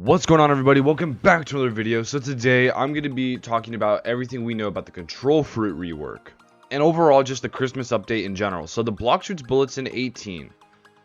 What's going on, everybody? Welcome back to another video. So today I'm going to be talking about everything we know about the Control Fruit rework and overall just the Christmas update in general. So the Bloxfruits Bulletin 18.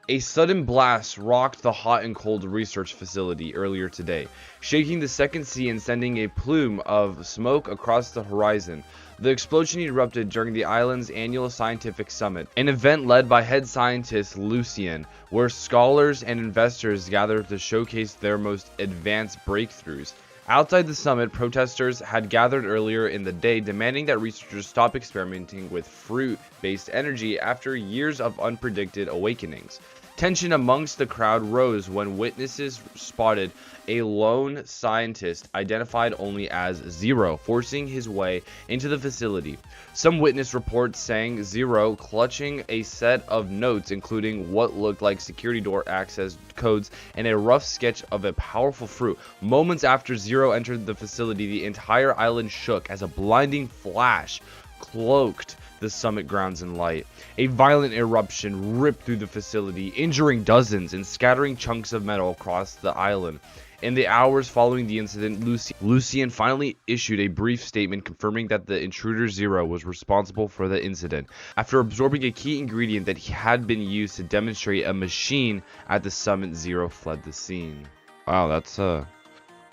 A sudden blast rocked the hot and cold research facility earlier today, shaking the second sea and sending a plume of smoke across the horizon. The explosion erupted during the island's annual scientific summit, an event led by head scientist Lucien, where scholars and investors gathered to showcase their most advanced breakthroughs. Outside the summit, protesters had gathered earlier in the day demanding that researchers stop experimenting with fruit-based energy after years of unpredicted awakenings. Tension amongst the crowd rose when witnesses spotted a lone scientist identified only as Zero forcing his way into the facility. Some witness reports saying Zero clutching a set of notes including what looked like security door access codes and a rough sketch of a powerful fruit. Moments after Zero entered the facility, the entire island shook as a blinding flash cloaked the summit grounds in light. A violent eruption ripped through the facility, injuring dozens and scattering chunks of metal across the island. In the hours following the incident, Lucien finally issued a brief statement confirming that the intruder Zero was responsible for the incident. After absorbing a key ingredient that had been used to demonstrate a machine at the summit, Zero fled the scene. Wow,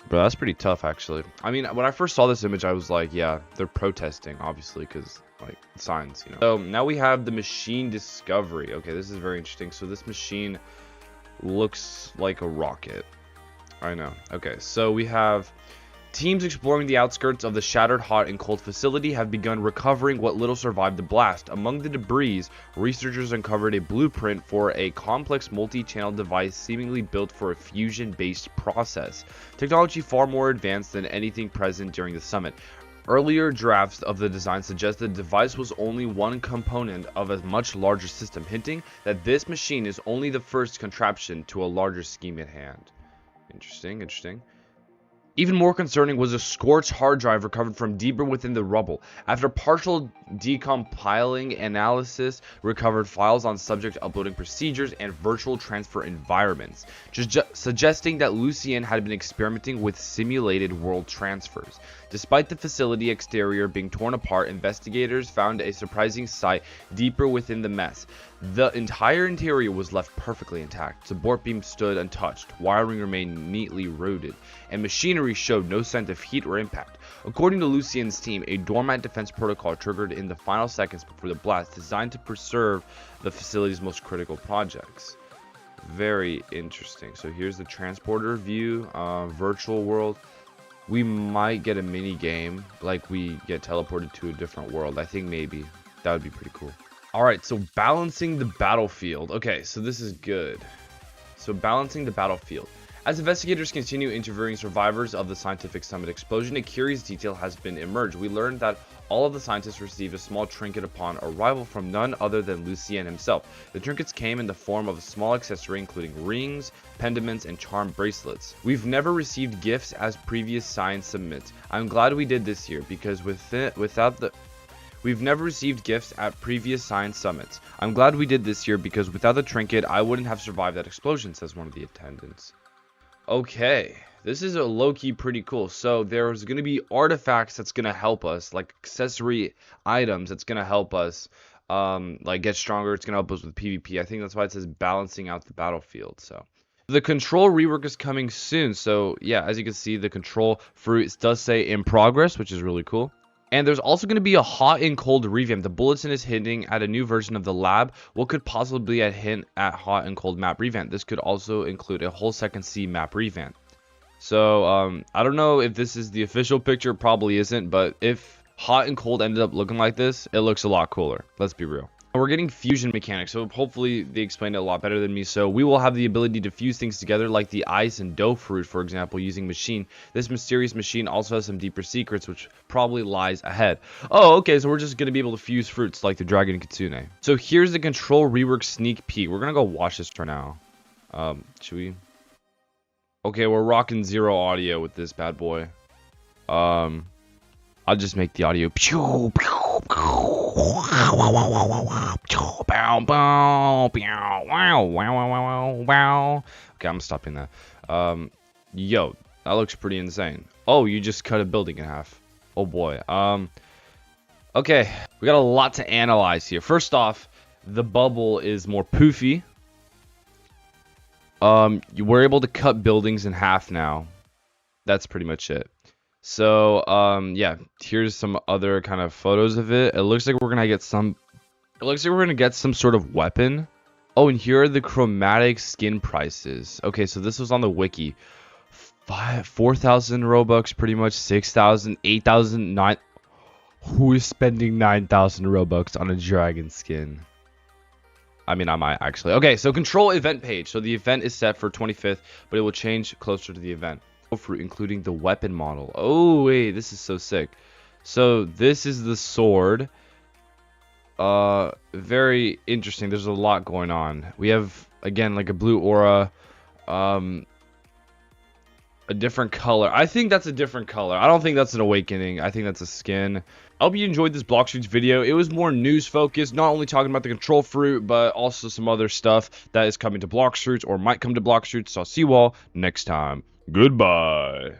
bro, that's pretty tough, actually. I mean, when I first saw this image, I was like, yeah, they're protesting, obviously, because, like, signs, you know. So, now we have the machine discovery. Okay, this is very interesting. So, this machine looks like a rocket. I know. Okay, so we have teams exploring the outskirts of the shattered hot and cold facility have begun recovering what little survived the blast. Among the debris, researchers uncovered a blueprint for a complex multi-channel device seemingly built for a fusion-based process, technology far more advanced than anything present during the summit. Earlier drafts of the design suggest the device was only one component of a much larger system, hinting that this machine is only the first contraption to a larger scheme at hand. Interesting. Even more concerning was a scorched hard drive recovered from deeper within the rubble. After partial decompiling analysis, recovered files on subject uploading procedures and virtual transfer environments, suggesting that Lucien had been experimenting with simulated world transfers. Despite the facility exterior being torn apart, investigators found a surprising sight deeper within the mess. The entire interior was left perfectly intact. Support beams stood untouched, wiring remained neatly routed, and machinery showed no sign of heat or impact. According to Lucien's team, a dormant defense protocol triggered in the final seconds before the blast, designed to preserve the facility's most critical projects. Very interesting. So here's the transporter view, virtual world. We might get a mini game, like we get teleported to a different world. I think maybe that would be pretty cool. Alright, so balancing the battlefield. Okay, so this is good. So balancing the battlefield. As investigators continue interviewing survivors of the scientific summit explosion, a curious detail has been emerged. We learned that all of the scientists received a small trinket upon arrival from none other than Lucien himself. The trinkets came in the form of a small accessory including rings, pendants, and charm bracelets. We've never received gifts as previous science summits. I'm glad we did this year because We've never received gifts at previous science summits. I'm glad we did this year because without the trinket, I wouldn't have survived that explosion, says one of the attendants. Okay, this is a low-key pretty cool. So there's going to be artifacts that's going to help us, like accessory items that's going to help us like get stronger. It's going to help us with PvP. I think that's why it says balancing out the battlefield. So the control rework is coming soon. So yeah, as you can see, the control fruit does say in progress, which is really cool. And there's also going to be a hot and cold revamp. The bulletin is hinting at a new version of the lab. What could possibly be a hint at hot and cold map revamp? This could also include a whole second sea map revamp. So I don't know if this is the official picture. Probably isn't. But if hot and cold ended up looking like this, it looks a lot cooler. Let's be real. We're getting fusion mechanics, so hopefully they explained it a lot better than me. So we will have the ability to fuse things together like the ice and dough fruit, for example, using machine. This mysterious machine also has some deeper secrets, which probably lies ahead. Oh, okay, so we're just going to be able to fuse fruits like the Dragon Kitsune. So here's the control rework sneak peek. We're going to go watch this right now. Should we? Okay, we're rocking zero audio with this bad boy. I'll just make the audio. Pew, pew, pew. Okay, I'm stopping that. Yo, that looks pretty insane. Oh, you just cut a building in half. Oh boy. Okay, we got a lot to analyze here. First off, the bubble is more poofy. You were able to cut buildings in half now. That's pretty much it. So, yeah, here's some other kind of photos of it. It looks like we're gonna get some. It looks like we're gonna get some sort of weapon. Oh, and here are the chromatic skin prices. Okay, so this was on the wiki. 4,000 Robux, pretty much 6,000, 8,000, 9. Who is spending 9,000 Robux on a dragon skin? I mean, I might actually. Okay, so control event page. So the event is set for 25th, but it will change closer to the event. Fruit, including the weapon model. Oh, wait, this is so sick. So this is the sword. Very interesting. There's a lot going on. We have, again, like a blue aura. A different color. I think that's a different color. I don't think that's an awakening. I think that's a skin. I hope you enjoyed this Bloxfruits video. It was more news focused, not only talking about the control fruit, but also some other stuff that is coming to Bloxfruits or might come to Bloxfruits. So I'll see you all next time. Goodbye.